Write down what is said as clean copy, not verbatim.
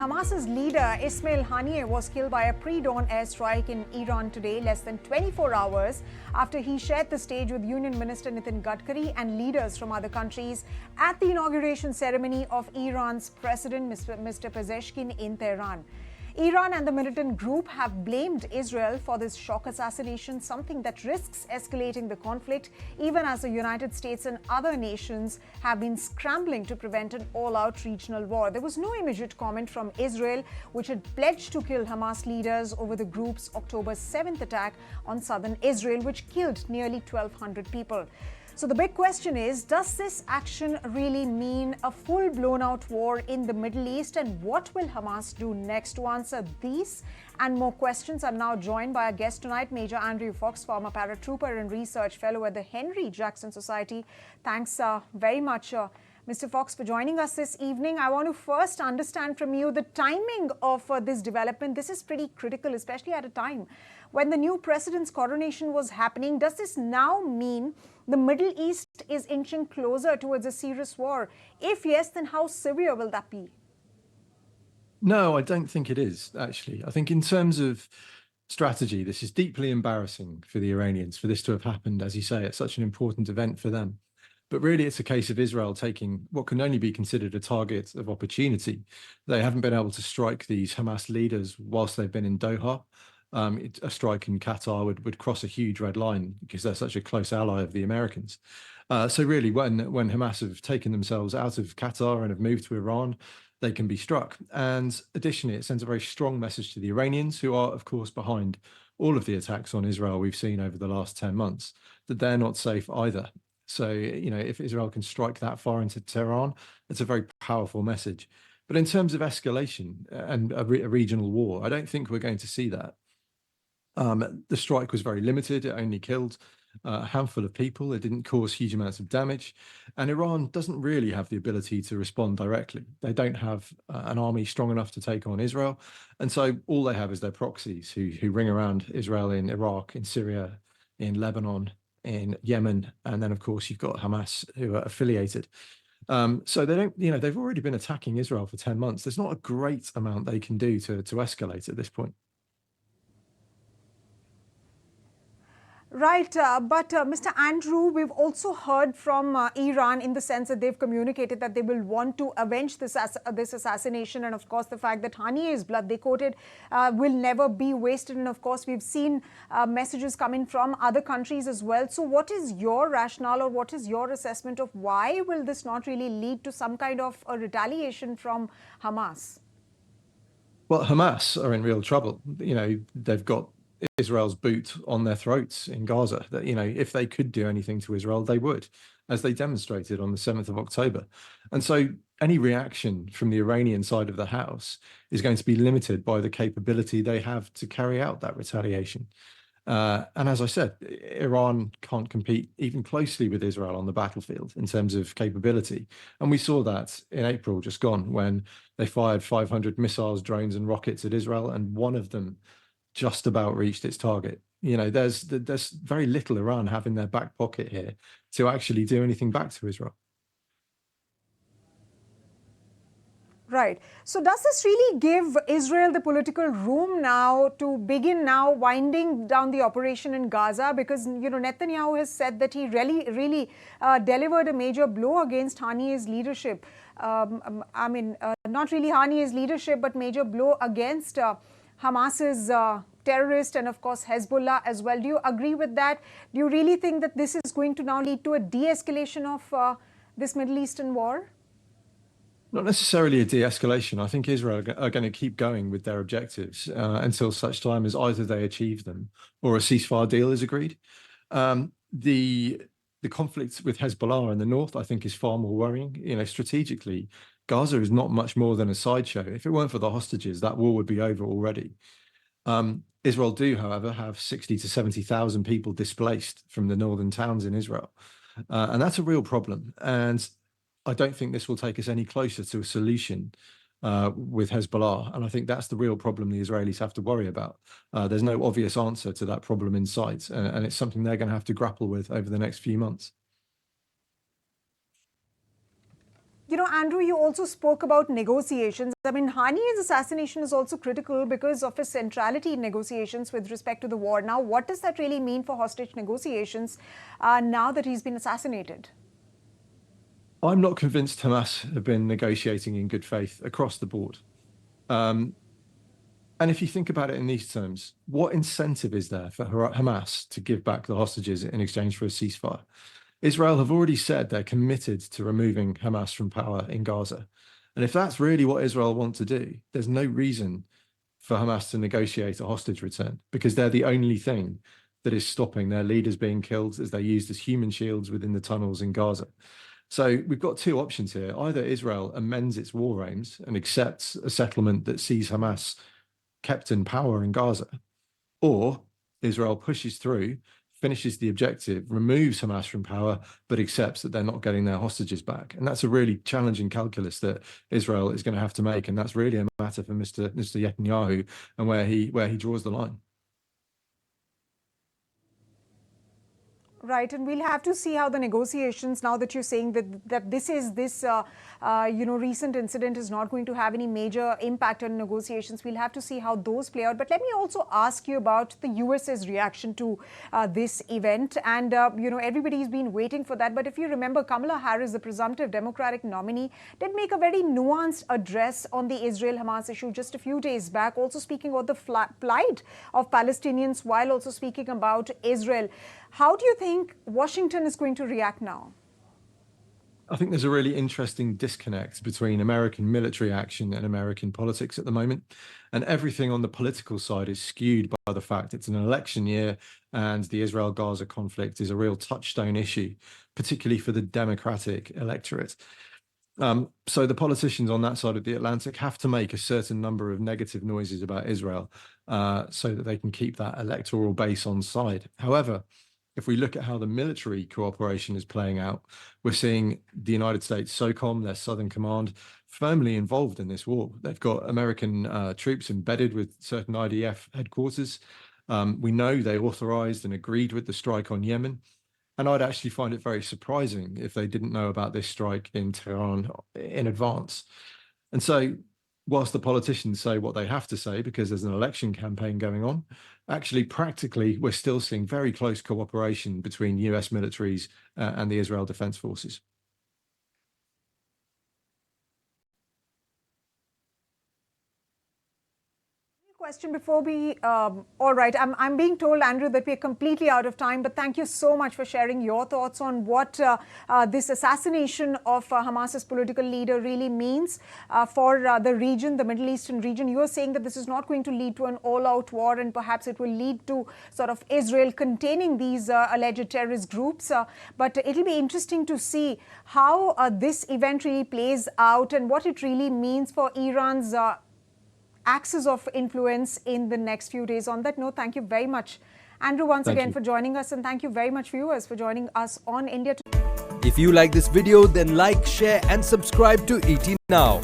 Hamas's leader Ismail Haniyeh was killed by a pre-dawn airstrike in Iran today, less than 24 hours after he shared the stage with Union Minister Nitin Gadkari and leaders from other countries at the inauguration ceremony of Iran's President Mr. Pezeshkian in Tehran. Iran and the militant group have blamed Israel for this shock assassination, something that risks escalating the conflict, even as the United States and other nations have been scrambling to prevent an all-out regional war. There was no immediate comment from Israel, which had pledged to kill Hamas leaders over the group's October 7th attack on southern Israel, which killed nearly 1,200 people. So the big question is, does this action really mean a full-blown out war in the Middle East? And what will Hamas do next? To answer these and more questions, I'm now joined by our guest tonight, Major Andrew Fox, former paratrooper and research fellow at the Henry Jackson Society. Thanks very much, Mr. Fox, for joining us this evening. I want to first understand from you the timing of this development. This is pretty critical, especially at a time when the new president's coronation was happening. Does this now mean the Middle East is inching closer towards a serious war? If yes, then how severe will that be? No, I don't think it is, actually. I think in terms of strategy, this is deeply embarrassing for the Iranians, for this to have happened, as you say, at such an important event for them. But really, it's a case of Israel taking what can only be considered a target of opportunity. They haven't been able to strike these Hamas leaders whilst they've been in Doha. A strike in Qatar would cross a huge red line because they're such a close ally of the Americans. So really, when Hamas have taken themselves out of Qatar and have moved to Iran, they can be struck. And additionally, it sends a very strong message to the Iranians, who are, of course, behind all of the attacks on Israel we've seen over the last 10 months, that they're not safe either. So, if Israel can strike that far into Tehran, it's a very powerful message. But in terms of escalation and a regional war, I don't think we're going to see that. The strike was very limited. It only killed a handful of people. It didn't cause huge amounts of damage. And Iran doesn't really have the ability to respond directly. They don't have an army strong enough to take on Israel. And so all they have is their proxies who ring around Israel in Iraq, in Syria, in Lebanon, in Yemen. And then, of course, you've got Hamas, who are affiliated. So they don't, they've already been attacking Israel for 10 months. There's not a great amount they can do to escalate at this point. Right, but Mr. Andrew, we've also heard from Iran in the sense that they've communicated that they will want to avenge this assassination, and of course the fact that Haniyeh's blood, they quoted, will never be wasted. And of course we've seen messages coming from other countries as well. So what is your rationale, or what is your assessment of why will this not really lead to some kind of a retaliation from Hamas? Well, Hamas are in real trouble. They've got Israel's boot on their throats in Gaza. That, if they could do anything to Israel, they would, as they demonstrated on the 7th of October. And so any reaction from the Iranian side of the house is going to be limited by the capability they have to carry out that retaliation. And as I said, Iran can't compete even closely with Israel on the battlefield in terms of capability. And we saw that in April just gone, when they fired 500 missiles, drones and rockets at Israel, and one of them just about reached its target. There's very little Iran have in their back pocket here to actually do anything back to Israel. Right. So does this really give Israel the political room now to begin now winding down the operation in Gaza? Because, Netanyahu has said that he really delivered a major blow against Haniyeh's leadership. Not really Haniyeh's leadership, but major blow against Hamas's terrorist and, of course, Hezbollah as well. Do you agree with that? Do you really think that this is going to now lead to a de-escalation of this Middle Eastern war? Not necessarily a de-escalation. I think Israel are going to keep going with their objectives until such time as either they achieve them or a ceasefire deal is agreed. The conflict with Hezbollah in the north, I think, is far more worrying. Strategically, Gaza is not much more than a sideshow. If it weren't for the hostages, that war would be over already. Israel do, however, have 60 to 70,000 people displaced from the northern towns in Israel. And that's a real problem. And I don't think this will take us any closer to a solution with Hezbollah. And I think that's the real problem the Israelis have to worry about. There's no obvious answer to that problem in sight. And it's something they're going to have to grapple with over the next few months. Andrew, you also spoke about negotiations. I mean, Haniyeh's assassination is also critical because of his centrality in negotiations with respect to the war. Now, what does that really mean for hostage negotiations now that he's been assassinated? I'm not convinced Hamas have been negotiating in good faith across the board. And if you think about it in these terms, what incentive is there for Hamas to give back the hostages in exchange for a ceasefire? Israel have already said they're committed to removing Hamas from power in Gaza. And if that's really what Israel want to do, there's no reason for Hamas to negotiate a hostage return, because they're the only thing that is stopping their leaders being killed as they're used as human shields within the tunnels in Gaza. So we've got two options here. Either Israel amends its war aims and accepts a settlement that sees Hamas kept in power in Gaza, or Israel pushes through, finishes the objective, removes Hamas from power, but accepts that they're not getting their hostages back. And that's a really challenging calculus that Israel is going to have to make. And that's really a matter for Mr. Netanyahu and where he draws the line. Right, and we'll have to see how the negotiations, now that you're saying that this recent incident is not going to have any major impact on negotiations. We'll have to see how those play out. But let me also ask you about the US's reaction to this event. And, everybody's been waiting for that. But if you remember, Kamala Harris, the presumptive Democratic nominee, did make a very nuanced address on the Israel-Hamas issue just a few days back, also speaking about the plight of Palestinians while also speaking about Israel. How do you think Washington is going to react now? I think there's a really interesting disconnect between American military action and American politics at the moment. And everything on the political side is skewed by the fact it's an election year and the Israel-Gaza conflict is a real touchstone issue, particularly for the Democratic electorate. So the politicians on that side of the Atlantic have to make a certain number of negative noises about Israel so that they can keep that electoral base on side. However, if we look at how the military cooperation is playing out, we're seeing the United States SOCOM, their Southern Command, firmly involved in this war. They've got American troops embedded with certain IDF headquarters. We know they authorized and agreed with the strike on Yemen. And I'd actually find it very surprising if they didn't know about this strike in Tehran in advance. And so, whilst the politicians say what they have to say because there's an election campaign going on, actually, practically, we're still seeing very close cooperation between US militaries and the Israel Defense Forces. Question before we, all right, I'm being told, Andrew, that we're completely out of time, but thank you so much for sharing your thoughts on what this assassination of Hamas's political leader really means for the region, the Middle Eastern region. You are saying that this is not going to lead to an all-out war and perhaps it will lead to sort of Israel containing these alleged terrorist groups, but it'll be interesting to see how this event really plays out and what it really means for Iran's axis of influence in the next few days. On that note, thank you very much, Andrew, once again for joining us, and thank you very much, viewers, for joining us on India Today. If you like this video, then like, share and subscribe to ET Now.